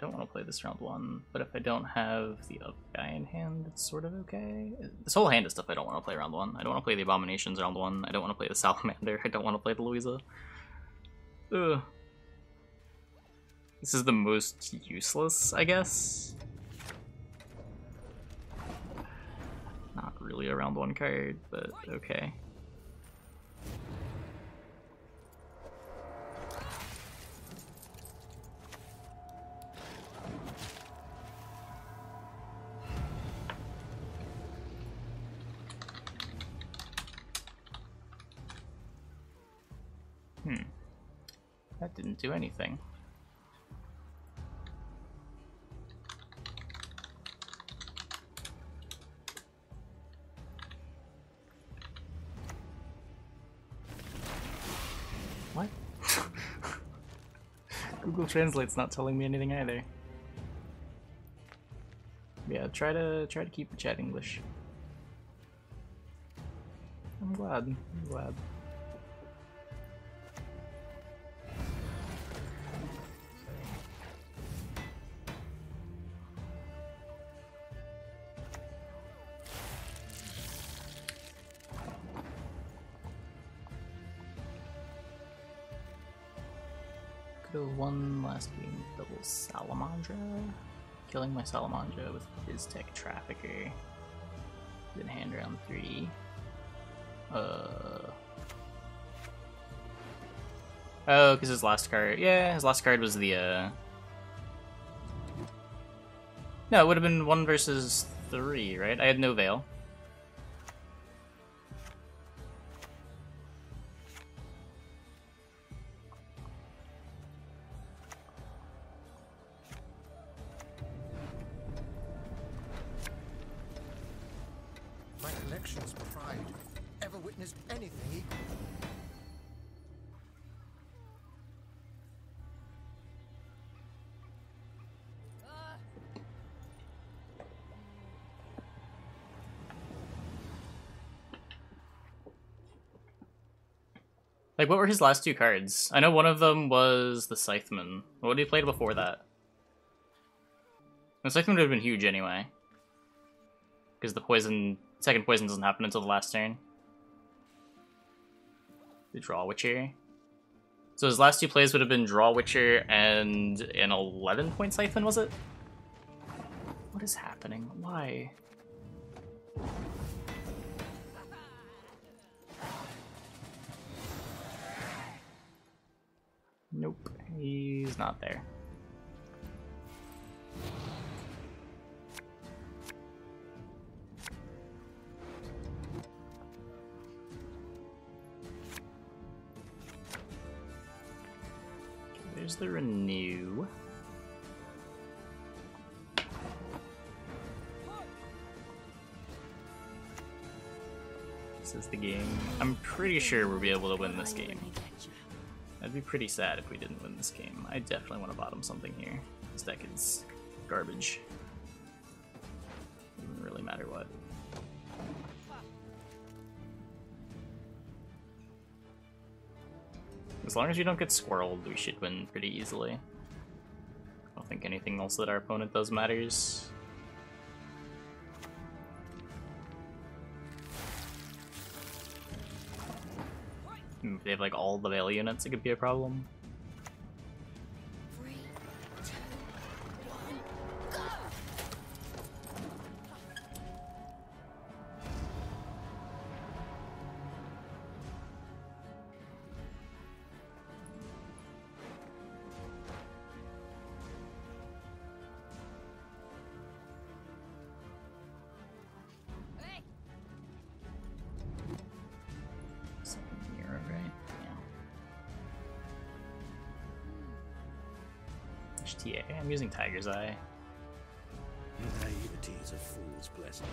don't want to play this round 1, but if I don't have the other guy in hand, it's sort of okay. This whole hand is stuff I don't want to play round 1. I don't want to play the Abominations round 1. I don't want to play the Salamander. I don't want to play the Luiza. Ugh. This is the most useless, I guess. Not really a round 1 card, but okay. That didn't do anything. What? Google Translate's not telling me anything either. Yeah, try to keep the chat English. I'm glad. I'm glad. Could have won last game with double Salamander. Killing my Salamander with his tech trafficker. Then hand round 3. Oh, because his last card. Yeah, his last card was the No, it would have been 1 versus 3, right? I had no Veil. My collections pride. Ever witnessed anything equal? Like, what were his last 2 cards? I know one of them was the Scytheman. What had he played before that? The Scytheman would have been huge anyway. Because the poison, second poison doesn't happen until the last turn. The Draw Witcher. So his last 2 plays would have been Draw Witcher and an 11-point Scytheman, was it? What is happening? Why? Nope, he's not there. Okay, there's the renew. This is the game. I'm pretty sure we'll be able to win this game. I'd be pretty sad if we didn't win this game. I definitely want to bottom something here. This deck is garbage. Doesn't really matter what. As long as you don't get squirreled, we should win pretty easily. I don't think anything else that our opponent does matters. If they have like all the Veil units, it could be a problem. 3, 2, 1, go! HTA. I'm using Tiger's Eye. Naivety is a fool's blessing.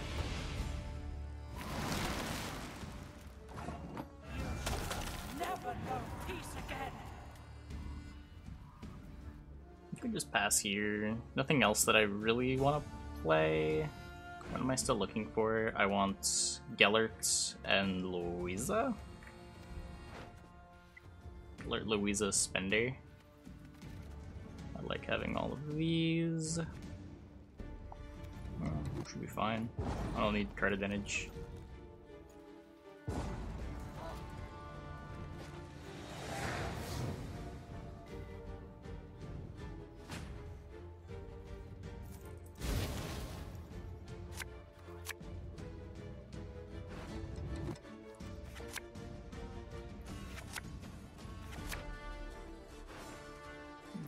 Never know peace again. You can just pass here. Nothing else that I really want to play. What am I still looking for? I want Gellert and Luiza. Gellert, Luiza, Spender. like having all of these. Should be fine. I don't need card advantage.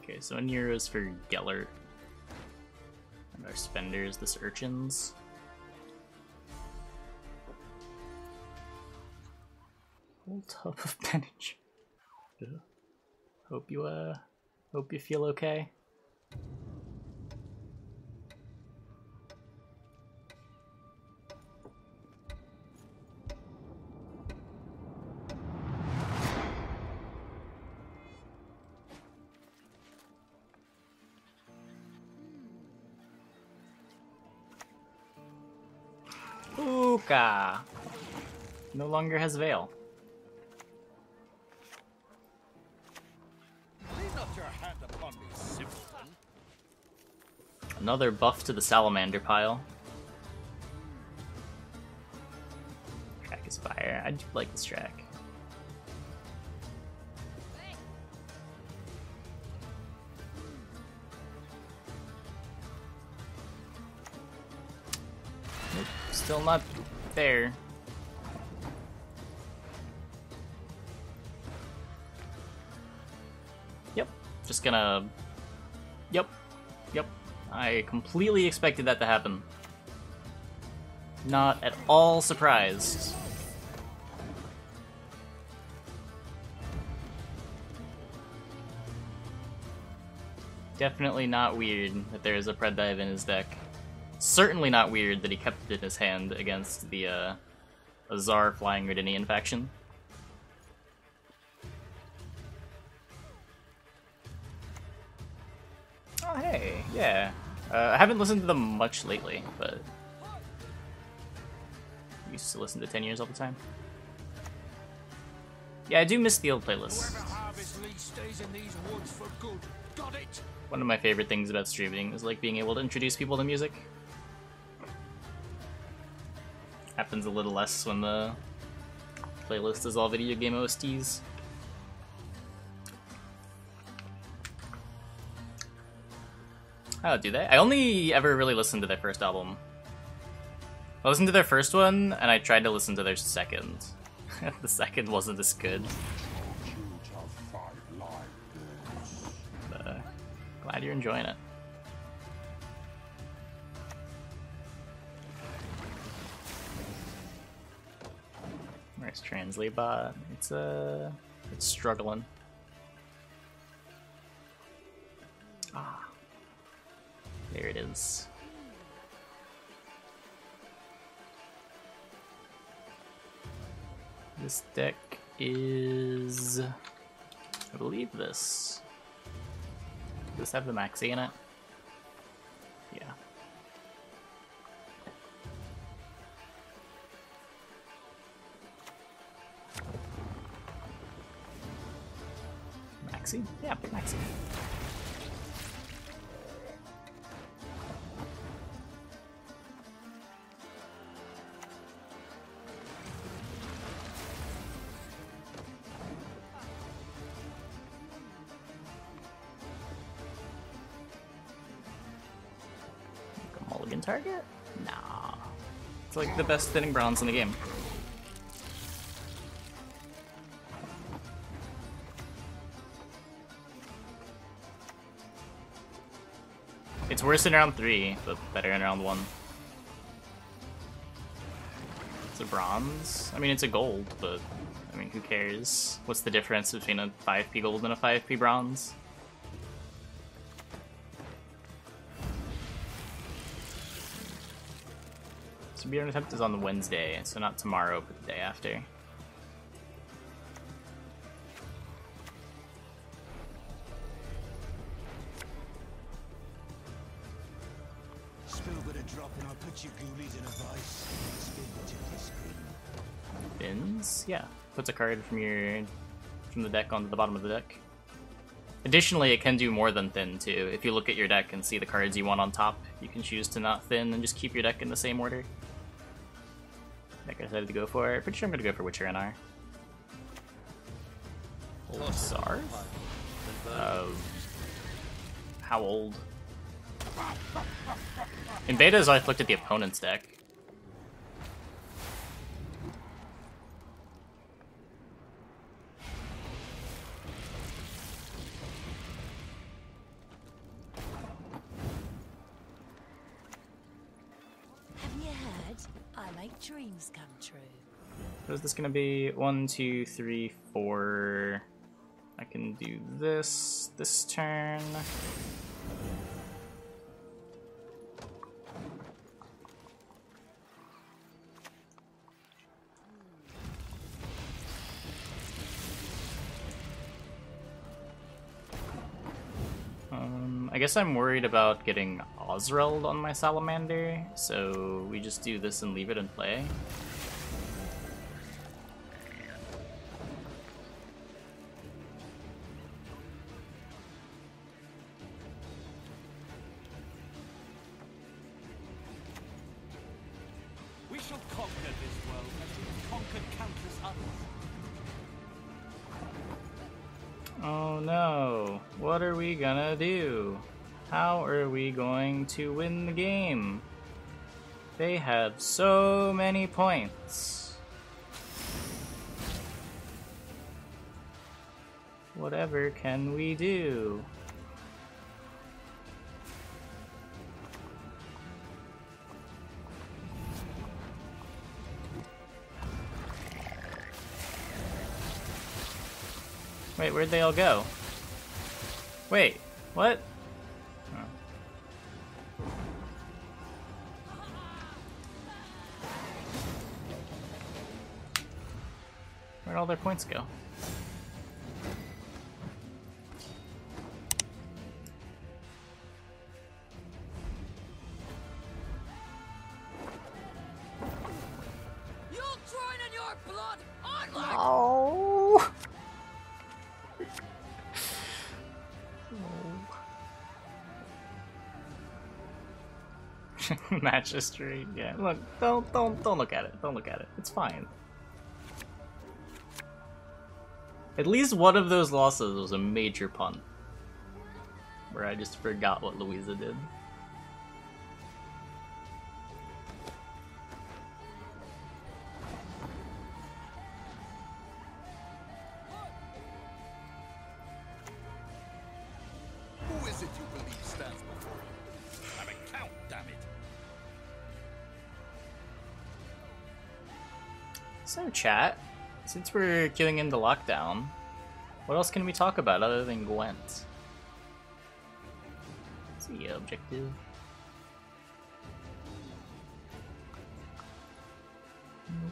Okay, so in here is for Gellert. And our spenders, this urchins. Whole tub of penage. Hope you feel okay. Uka no longer has Veil. Lean not your hand upon me, simpleton. Another buff to the Salamander pile. Track is fire. I do like this track. Nope, still not there. Yep, just gonna... Yep. I completely expected that to happen. Not at all surprised. Definitely not weird that there is a Pred Dive in his deck. Certainly not weird that he kept it in his hand against the Azar Flying Redinian faction. Oh hey, yeah. I haven't listened to them much lately, but I used to listen to 10 Years all the time. Yeah, I do miss the old playlist. One of my favorite things about streaming is like being able to introduce people to music. Happens a little less when the playlist is all video game OSTs. Oh, do they? I only ever really listened to their first album. I listened to their first one, and I tried to listen to their second. The second wasn't as good. But, glad you're enjoying it. Where's Translate Bot? It's struggling. Ah. There it is. This deck is, I believe this. Does this have the Maxii in it? Yeah. Maxii? Yeah, Maxii. Mulligan target? Nah. It's like the best thinning bronze in the game. It's worse in round 3, but better in round 1. It's a bronze? I mean, it's a gold, but I mean, who cares? What's the difference between a 5p gold and a 5p bronze? So Beyond Attempt is on Wednesday, so not tomorrow, but the day after. Bins? Yeah. Puts a card from the deck onto the bottom of the deck. Additionally, it can do more than thin, too. If you look at your deck and see the cards you want on top, you can choose to not thin and just keep your deck in the same order. Deck I decided to go for. Pretty sure I'm going to go for Witcher NR. Old Sar? How old? In betas, I've looked at the opponent's deck. Have you heard? I make dreams come true. What is this gonna be? 1, 2, 3, 4. I can do this turn. I guess I'm worried about getting Osreld on my Salamander, so we just do this and leave it in play. We shall conquer this world as we've conquered countless others. Oh no, what are we gonna do? How are we going to win the game? They have so many points. Whatever can we do? Wait, where'd they all go? Wait, what? Oh. Where'd all their points go? You'll drown in your blood! Onward! Oh! Match history. Yeah. Look, don't look at it. Don't look at it. It's fine. At least one of those losses was a major punt, where I just forgot what Luiza did. Who is it you believe stands before you? I'm a count, damn it. So chat, since we're queuing into lockdown, what else can we talk about other than Gwent? What's the objective? Nope,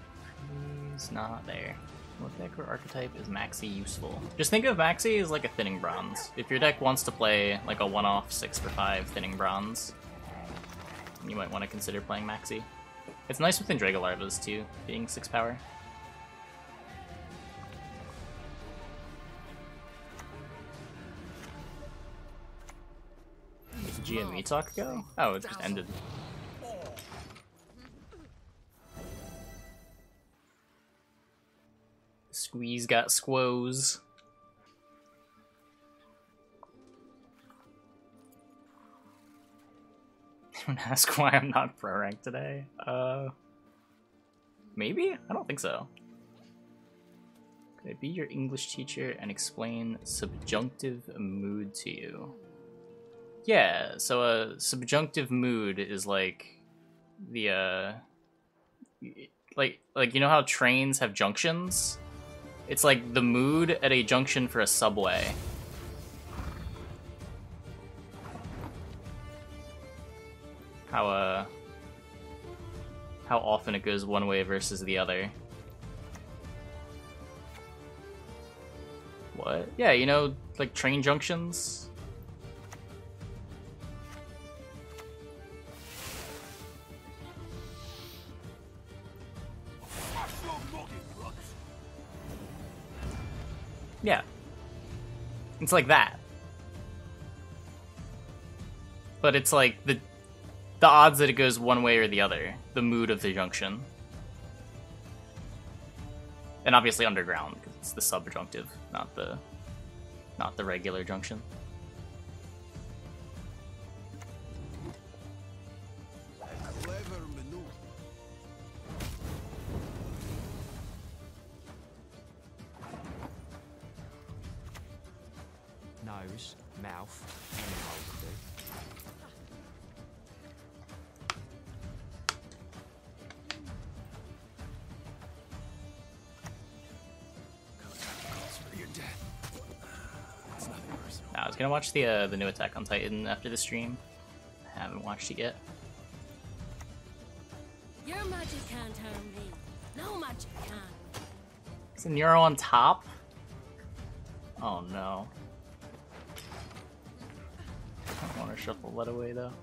he's not there. What deck or archetype is Maxii useful? Just think of Maxii as like a thinning bronze. If your deck wants to play like a one-off 6/5 thinning bronze, you might want to consider playing Maxii. It's nice within Dragolarvas too, being 6 power. Where'd the GME talk go? Oh, it just ended. Squeeze got squoze. Don't ask why I'm not pro rank today. Maybe? I don't think so. Could I be your English teacher and explain subjunctive mood to you? Yeah, so a subjunctive mood is like the like you know how trains have junctions? It's like the mood at a junction for a subway. How often it goes one way versus the other. What? Yeah, you know, like train junctions? Yeah. It's like that. But it's like the odds that it goes one way or the other, the mood of the junction. And obviously underground, because it's the subjunctive, not the regular junction. Clever maneuver. Nose, mouth, any hole will do. I was gonna watch the new Attack on Titan after the stream. I haven't watched it yet. Your magic can't harm me. No magic can. Is the Neuro on top? Oh no. I don't want to shuffle that away though.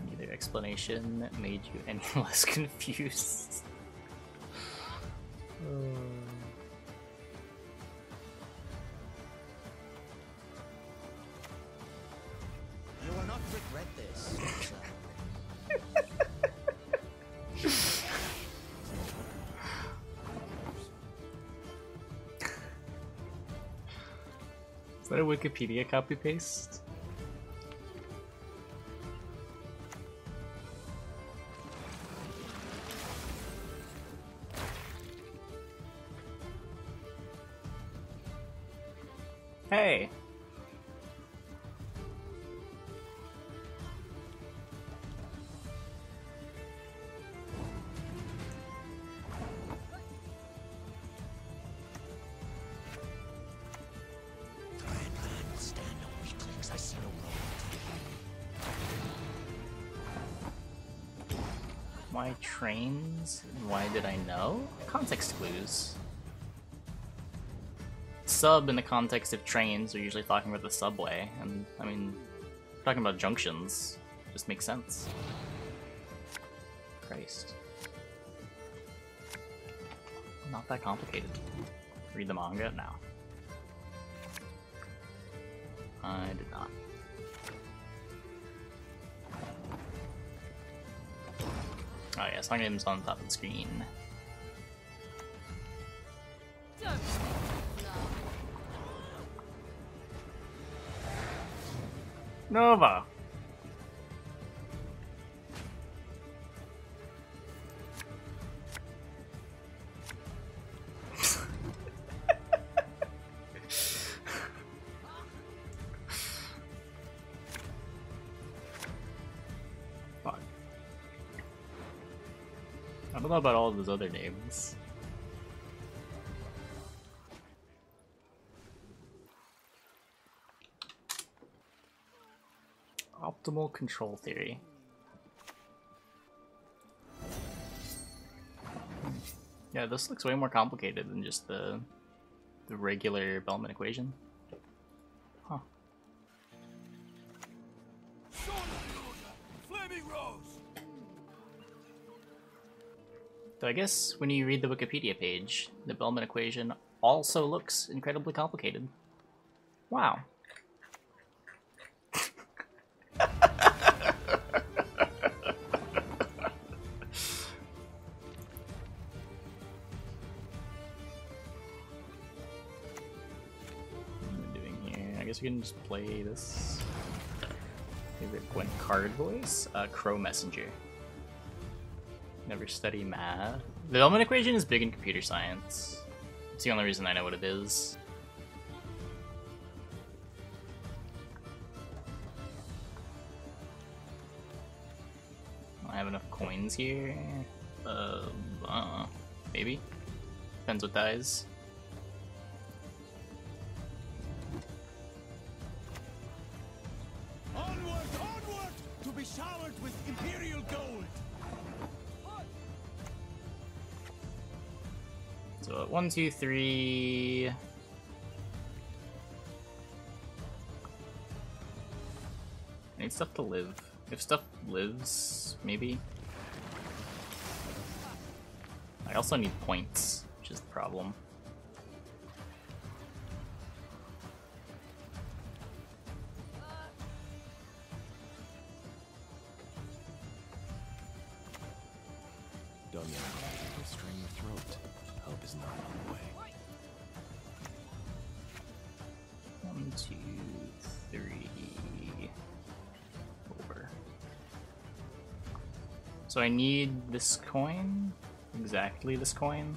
Neither explanation made you any less confused. You will not regret this. Is that a Wikipedia copy paste? Hey. Why trains? Why did I know? Context clues. Sub in the context of trains are usually talking about the subway, and I mean, talking about junctions just makes sense. Christ. Not that complicated. Read the manga? No. I did not. Oh yeah, song name's on top of the screen. Nova! Fuck. I don't know about all of those other names. Optimal control theory. Yeah, this looks way more complicated than just the regular Bellman equation. Huh. Flaming Rose. So I guess when you read the Wikipedia page, the Bellman equation also looks incredibly complicated. Wow. We can just play this favorite Gwent card voice. Crow Messenger. Never study math. The Bellman equation is big in computer science. It's the only reason I know what it is. I have enough coins here. Maybe. Depends what dies. Showered with imperial gold. So 1, 2, 3. I need stuff to live. If stuff lives, maybe. I also need points, which is the problem. is not on the way. 1, 2, 3, 4. So I need this coin. Exactly this coin.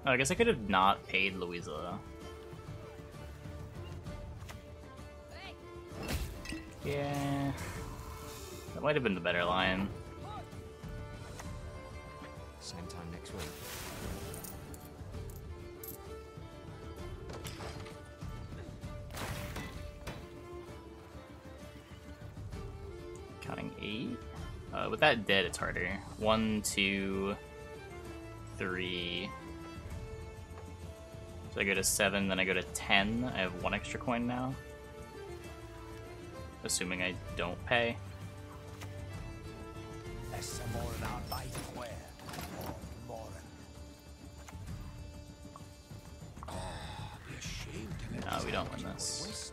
Oh, I guess I could have not paid Luiza. Yeah, that might have been the better line. Same time next week. Counting 8. With that dead, it's harder. 1, 2, 3. So I go to 7, then I go to 10. I have 1 extra coin now. Assuming I don't pay. No, we don't win this.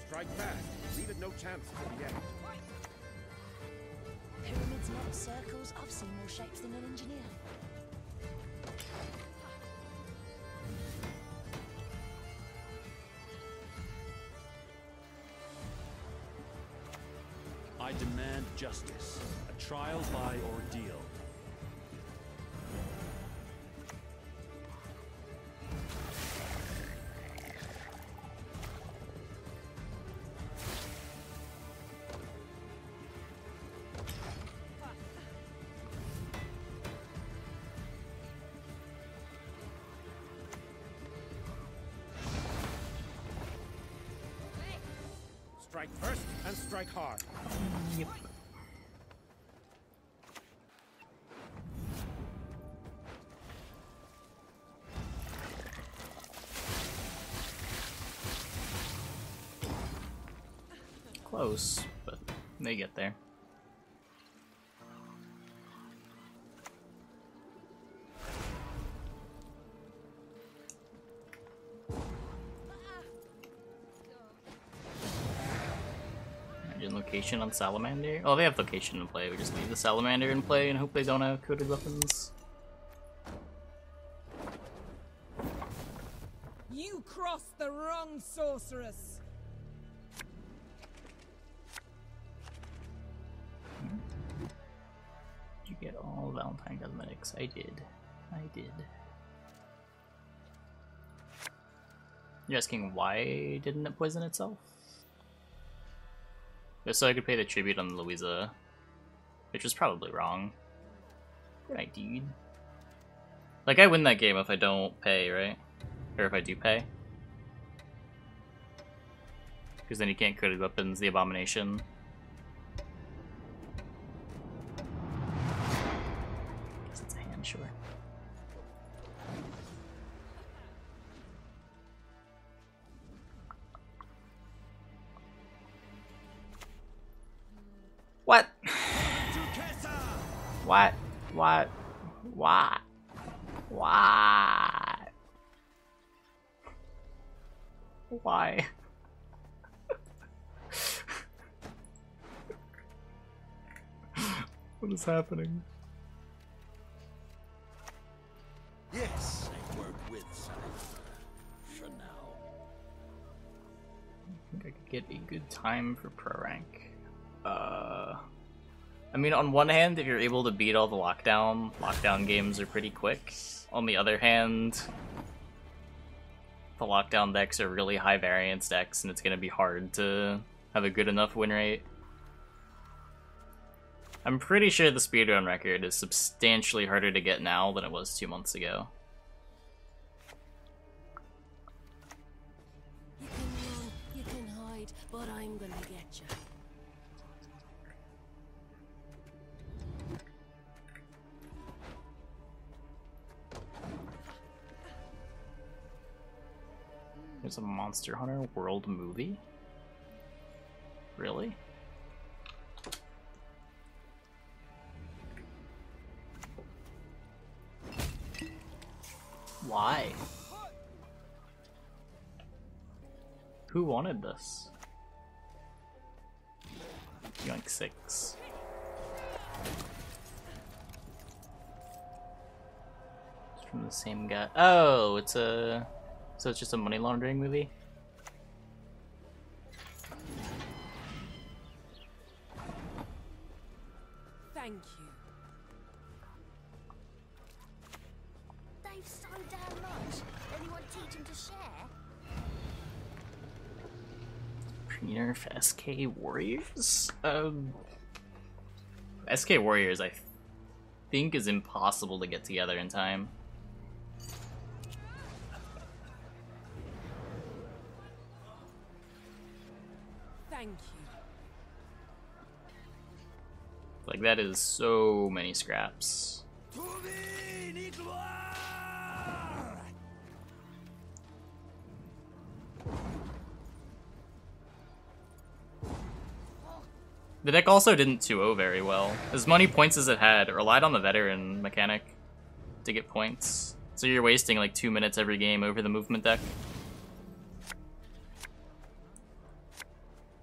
Strike fast. Leave it no chance till the end. Pyramids, not circles. I've seen more shapes than an engineer. I demand justice. A trial by ordeal. Strike first and strike hard. Yep. Close, but they get there. Location on Salamander. Oh, they have location in play. We just leave the Salamander in play and hope they don't have coded weapons. You crossed the wrong sorceress. Did you get all Valentine cosmetics? I did. I did. You're asking why didn't it poison itself? Just so I could pay the tribute on Luiza, which was probably wrong. Good idea, dude. Like, I win that game if I don't pay, right? Or if I do pay. Because then you can't coded weapons, the abomination. Guess it's a hand, sure. What? What? What? What? Why? Why? What is happening? Yes, I work with Salamander for now. I think I could get a good time for pro rank. I mean, on one hand, if you're able to beat all the lockdown games are pretty quick. On the other hand, the lockdown decks are really high variance decks, and it's going to be hard to have a good enough win rate. I'm pretty sure the speedrun record is substantially harder to get now than it was 2 months ago. You can run, you can hide, but I'm gonna get you. There's a Monster Hunter World movie? Really? Why? Who wanted this? Yoink 6. It's from the same guy. Oh, it's a... So it's just a money laundering movie? Thank you. They've so damn much. Anyone teach him to share? Pre-nerf SK Warriors? SK Warriors I think is impossible to get together in time. Thank you. Like, that is so many scraps. The deck also didn't 2-0 very well. As many points as it had, it relied on the veteran mechanic to get points. So you're wasting like 2 minutes every game over the movement deck.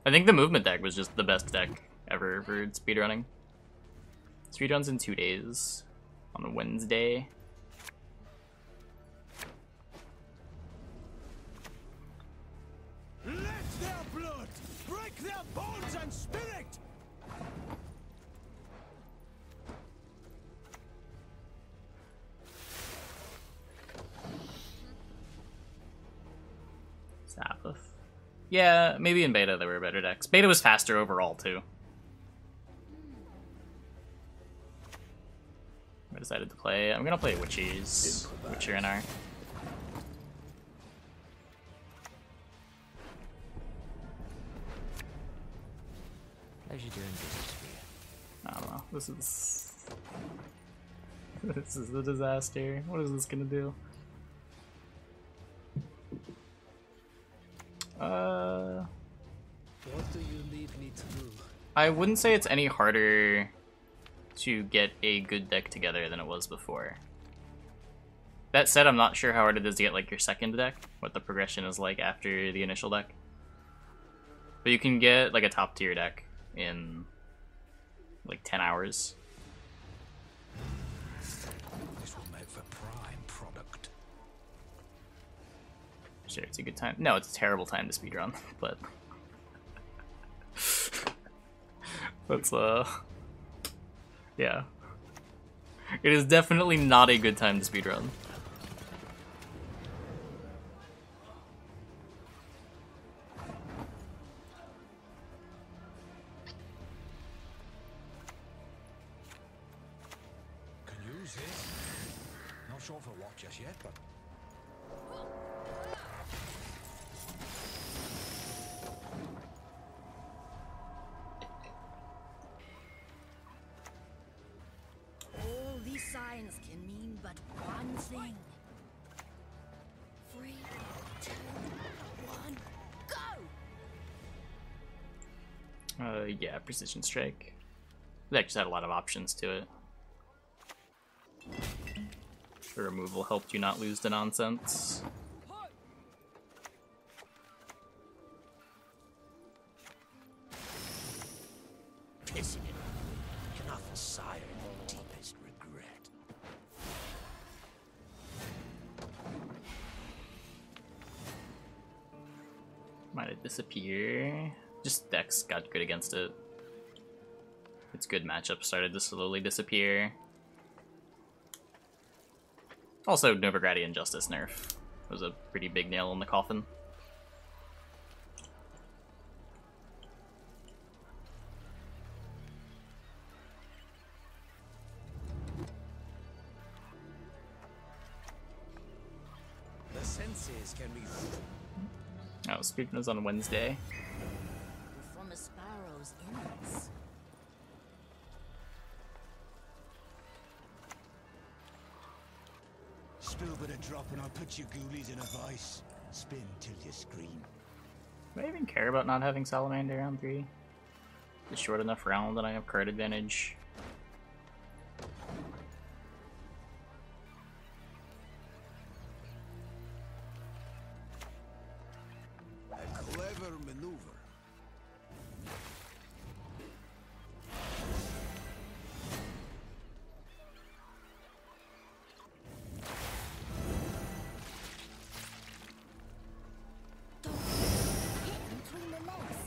I think the movement deck was just the best deck ever for speedrunning. Speedruns in 2 days on a Wednesday. Let their blood break their bones and spirit! Sabbath. Yeah, maybe in beta there were better decks. Beta was faster overall too. I decided to play. I'm gonna play Witches. Witcher in our. How's you doing business for you? I don't know. This is. This is a disaster. What is this gonna do? What do you need me to do? I wouldn't say it's any harder to get a good deck together than it was before. That said, I'm not sure how hard it is to get like your second deck, what the progression is like after the initial deck. But you can get like a top tier deck in like 10 hours. This will make for prime product. Sure, it's a good time. No, it's a terrible time to speedrun, but that's yeah. It is definitely not a good time to speedrun. Can use this. Not sure for what just yet, but All these signs can mean but one thing. 3, 2, 1, go! Yeah, Precision Strike. The deck just had a lot of options to it. The removal helped you not lose to nonsense. pissing it. Can often sigh in deepest regret. Might it disappear? Just decks got good against it. Its good matchup started to slowly disappear. Also, Novigradian Justice nerf was a pretty big nail in the coffin. The senses can be. Oh, speaking was on Wednesday. From a sparrow's innards. Spill bit of drop and I'll put you ghoulies in a vice. Spin till you scream. Do I even care about not having Salamander round 3? It's a short enough round that I have card advantage. A clever maneuver. Don't hit him between the legs.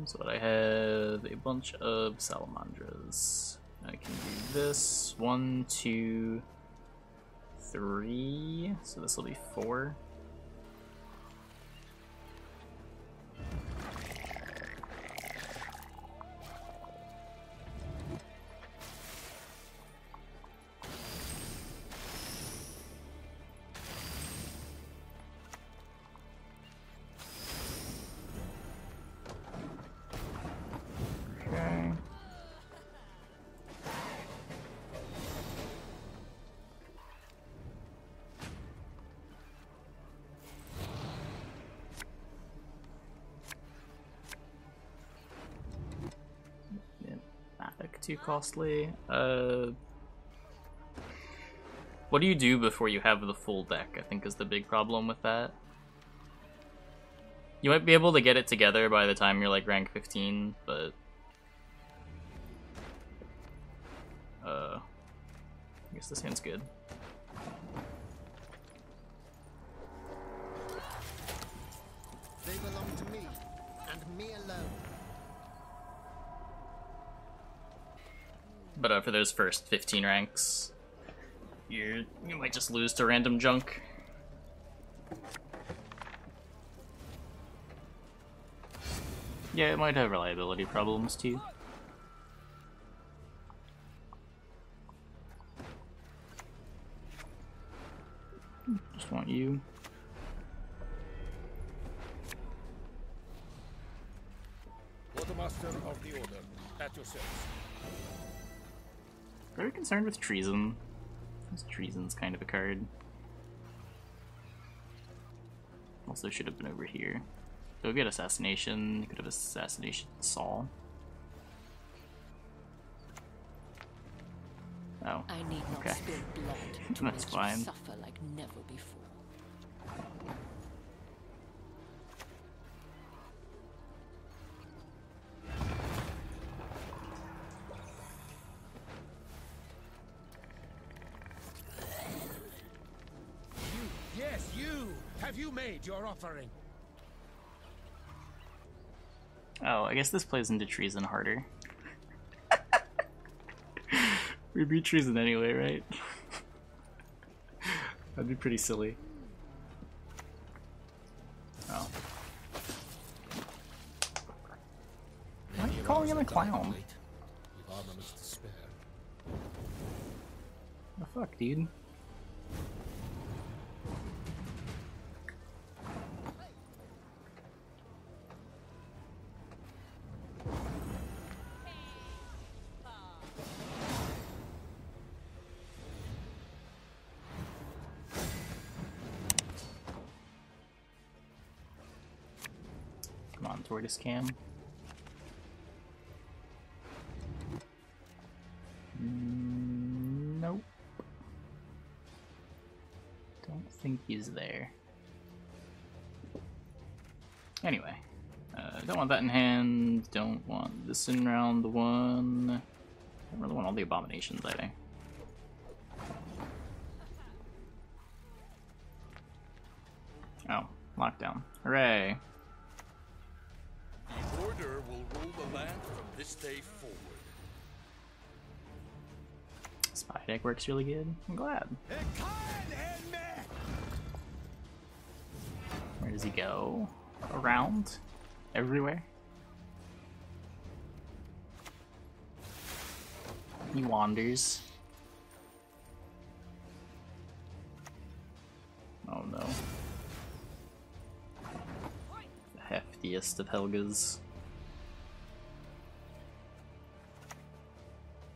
So I have a bunch of Salamandras. I can do this. 1, 2, 3. So this will be 4. Okay. Too costly. What do you do before you have the full deck, I think is the big problem with that. You might be able to get it together by the time you're like rank 15, but I guess this hand's good. They belong to me, and me alone. But for those first 15 ranks, you might just lose to random junk. Yeah, it might have reliability problems too. Just want you. Quartermaster of the Order, at your service. Very concerned with treason. This treason's kind of a card. Also should have been over here. Go get assassination. You could have assassination Saul. Oh. I need not Okay. spill blood to That's make fine. you suffer like never before. Yes, you! Have you made your offering? Oh, I guess this plays into treason harder. We beat treason anyway, right? That'd be pretty silly. Oh. Why are you calling him a clown? With armaments to spare. The fuck, dude? Come on, tortoise cam. Nope. Don't think he's there. Anyway, don't want that in hand. Don't want this in round 1. Don't really want all the abominations either. Oh, lockdown. Hooray. The Order will rule the land from this day forward. Spy deck works really good. I'm glad. Where does he go? Around? Everywhere? He wanders. Oh no. The heftiest of Helgas.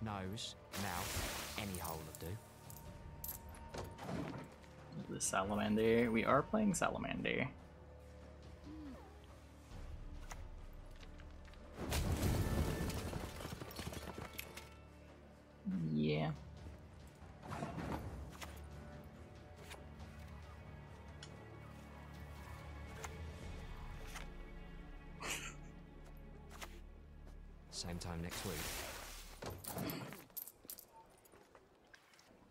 Nose, mouth, Any hole will do. The Salamander. We are playing Salamander. Yeah. Same time next week.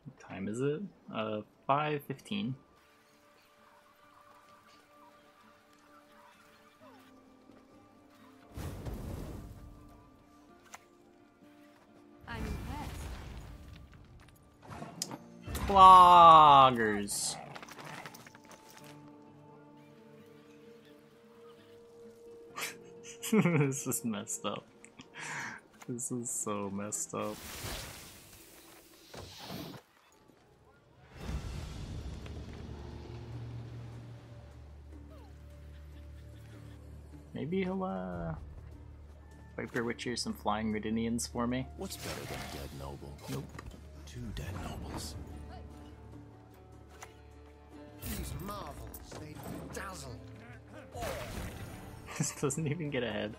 What time is it? 5:15. I'm impressed. Cloggers. This is messed up. This is so messed up. Maybe he'll Viper Witcher some flying Redinians for me. What's better than a dead noble? Nope. 2 dead nobles. These marvels, they dazzle. This doesn't even get ahead.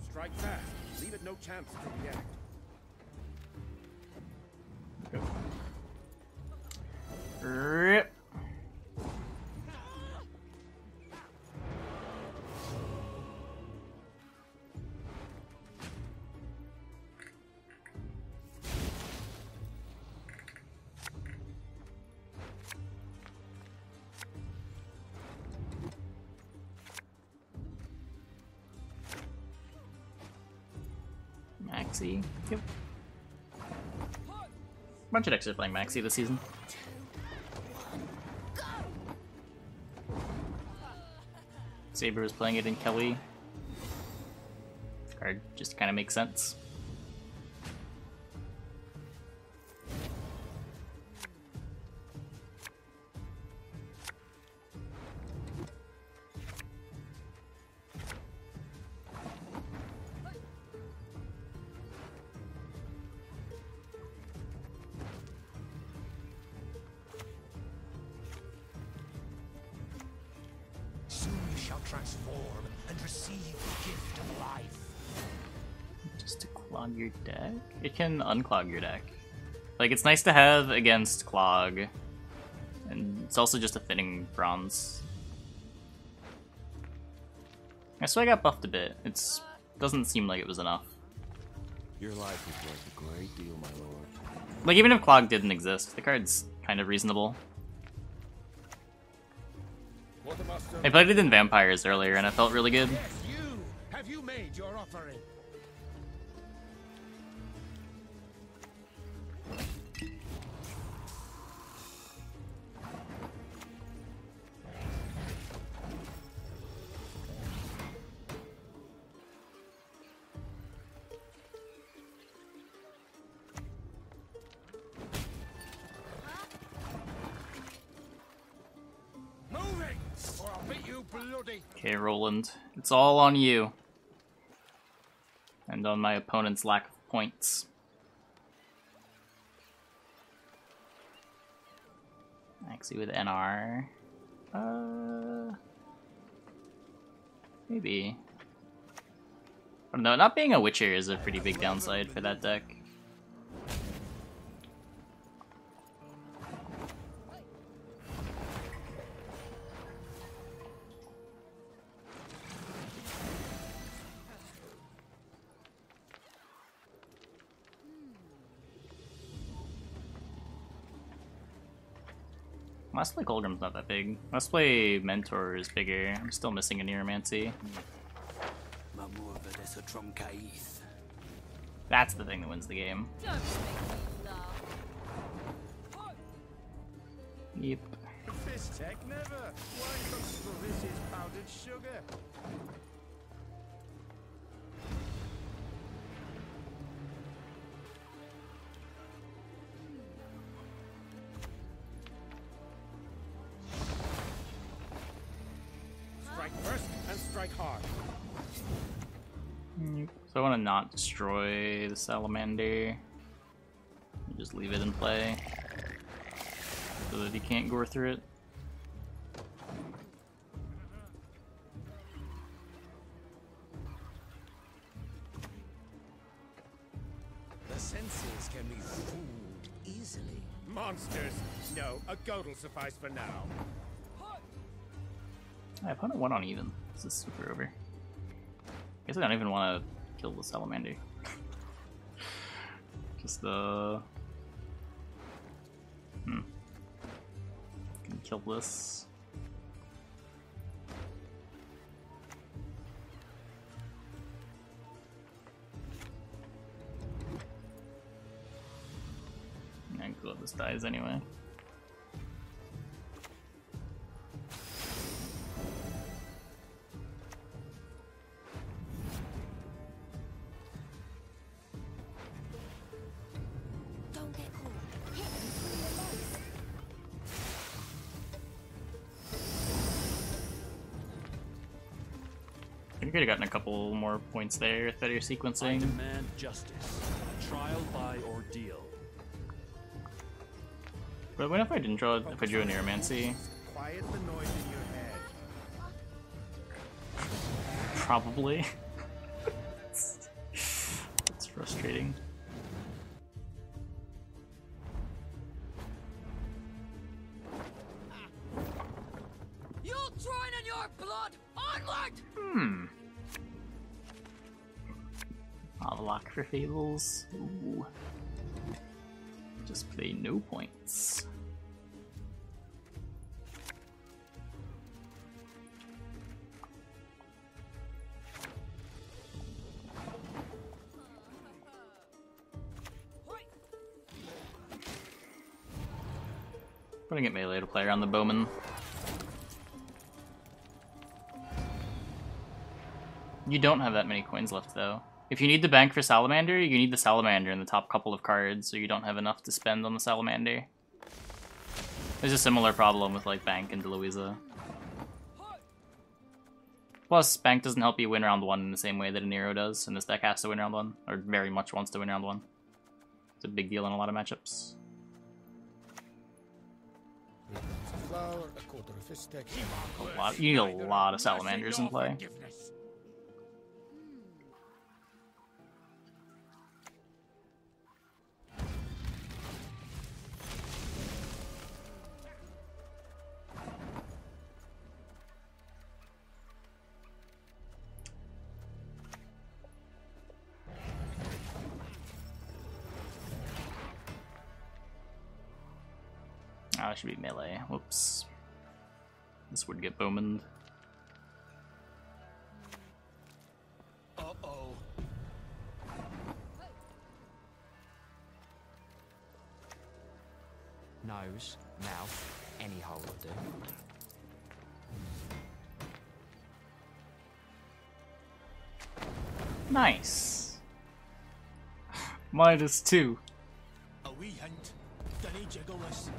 Strike fast. Leave it no chance to react. Rip. Maxii. Yep. Bunch of decks are playing Maxii this season. Saber was playing it in Kelly. Card just kind of makes sense. Soon you shall transform and receive the gift of life. Just to clog your deck? It can unclog your deck. Like, it's nice to have against clog. And it's also just a fitting bronze. I swear I got buffed a bit. It doesn't seem like it was enough. Your life is worth a great deal, my lord. Like, even if clog didn't exist, the card's kind of reasonable. I played it in Vampires earlier and it felt really good. Yes, you! Have you made your offering? Moving, or I'll beat you bloody. Okay, Roland. It's all on you. And on my opponent's lack of points. Maxii with NR. Maybe. I don't know, not being a Witcher is a pretty big downside for that deck. Last play Colgrim's not that big. Last play Mentor is bigger. I'm still missing a Neuromancy. That's the thing that wins the game. Don't make me laugh. Yep. This tech never. Why consider this is powdered sugar? strike hard. So I want to not destroy the Salamander. Just leave it in play so that he can't gore through it. The senses can be fooled easily. Monsters! No, a goat'll suffice for now. My opponent went on even. This is super over. Guess I don't even want to kill the Salamander. Just the... Can kill this. I'm glad this dies anyway. Don't get caught. Hit him through your legs. I could have gotten a couple more points there with better I sequencing. demand justice. A trial by ordeal. But what if I didn't draw? If I drew a Neuromancy? Quiet the noise in your head. Probably. It's frustrating. You'll drown in your blood! Onward! Lock for Fables. Ooh. Just play no points. Putting it melee to play around the bowman. You don't have that many coins left though. If you need the bank for Salamander, you need the Salamander in the top couple of cards, so you don't have enough to spend on the Salamander. There's a similar problem with like bank and Luiza. Plus, bank doesn't help you win round 1 in the same way that a Nero does, and this deck has to win round 1, or very much wants to win round 1. It's a big deal in a lot of matchups. You need a lot of Salamanders in play. Oh, it should be melee. Whoops. This would get bowmaned. Uh-oh. Nose, mouth, any hole will do. Nice. -2. A wee hint. Dunny jiggleless.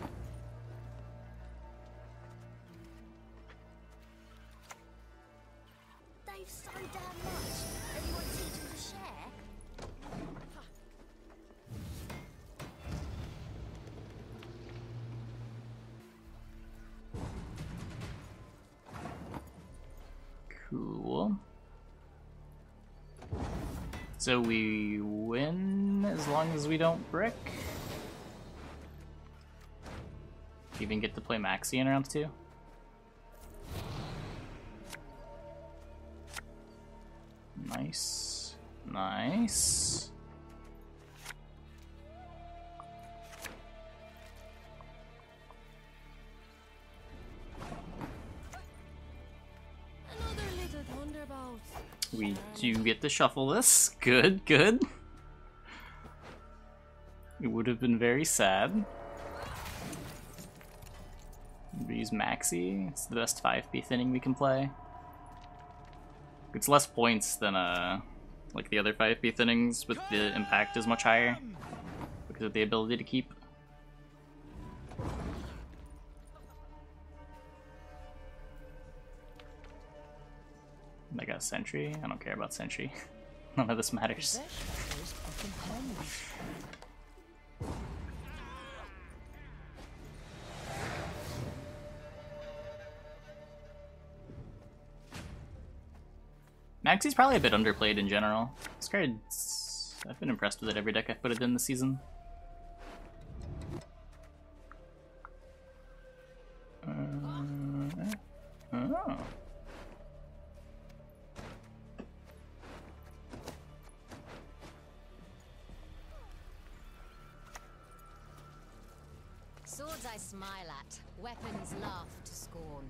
They've so damn much. Anyone teach them to share? Cool. So we win as long as we don't brick. Even get to play Maxii in round 2. Nice. Nice. Another little thunderbolt. We do get to shuffle this. Good, good. It would have been very sad. We use Maxii. It's the best 5p thinning we can play. It's less points than like the other 5p thinnings, but the impact is much higher because of the ability to keep. I got sentry. I don't care about sentry. None of this matters. Their shadows are companions. Maxie's probably a bit underplayed in general. This card's... I've been impressed with it every deck I've put it in this season. Oh. Swords I smile at, weapons laugh to scorn.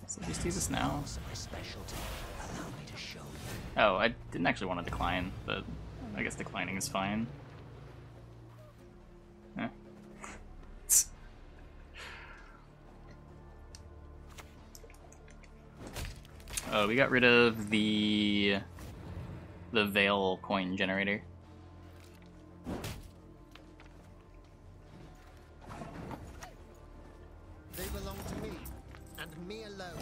So just do this now. My specialty. Allow me to show you. Oh, I didn't actually want to decline, but I guess declining is fine. Eh. Oh, we got rid of the Veil coin generator. They belong to me, and me alone.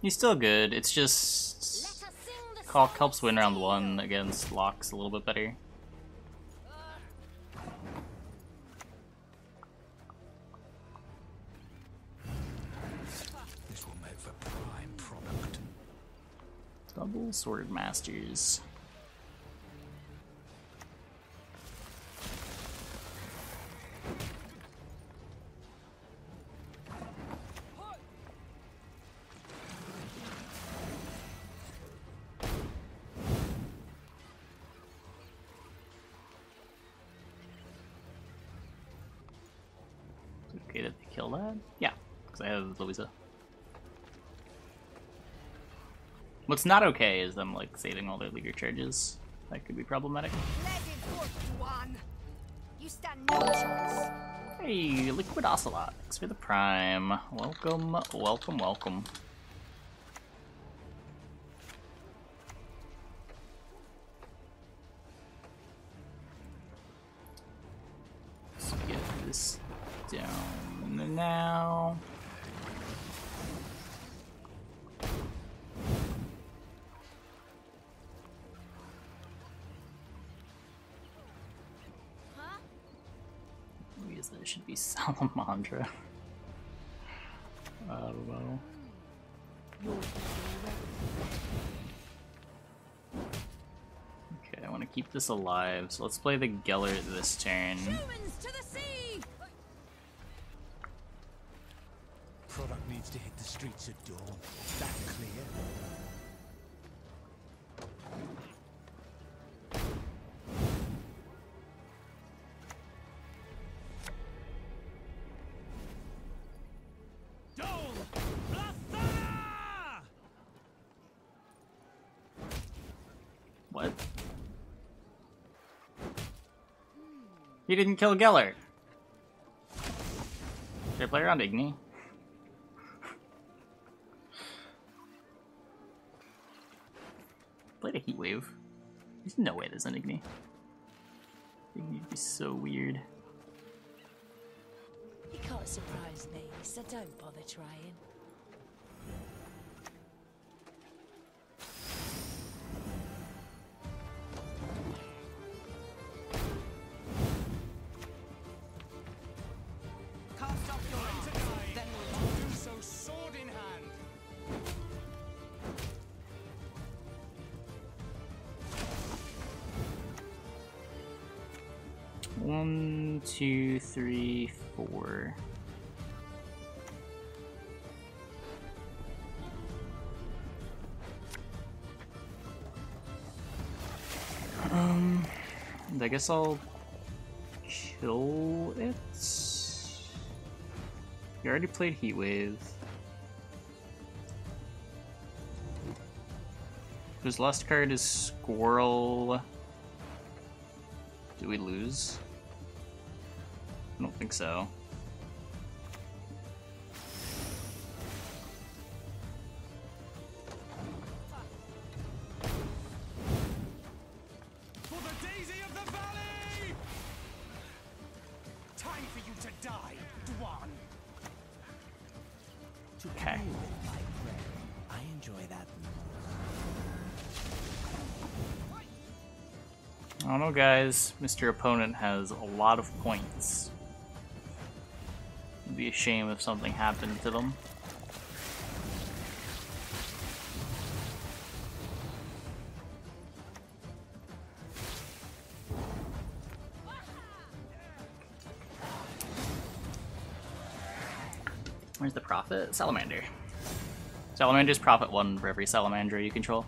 He's still good, it's just... Caulk helps win round 1 against locks a little bit better. This will make for prime product. Double Sword Masters. Okay, did they kill that? Yeah, because I have Luiza. What's not okay is them like saving all their leader charges. That could be problematic. You stand no chance. Hey, Liquid Ocelot. Thanks for the prime. Welcome, welcome, welcome. Let's get this down now. It should be Salamander. I don't know. Okay, I want to keep this alive, so let's play the Gellert this turn. Humans to the sea! Product needs to hit the streets at dawn. That clear? What? He didn't kill Gellert. Did I play around Igni? Played a Heat Wave. There's no way there's an Igni. Igni would be so weird. You can't surprise me, so don't bother trying. Cast off your Deadeye, then do so sword in hand. 1, 2, 3, 4. I guess I'll kill it. You already played Heatwave. His last card is Squirrel. Do we lose? I don't think so. For the daisy of the valley! Time for you to die, Dwan. Okay. I enjoy that. I don't know, guys. Mr. Opponent has a lot of points. It'd be a shame if something happened to them. Where's the profit? Salamander. Salamander's profit 1 for every Salamander you control.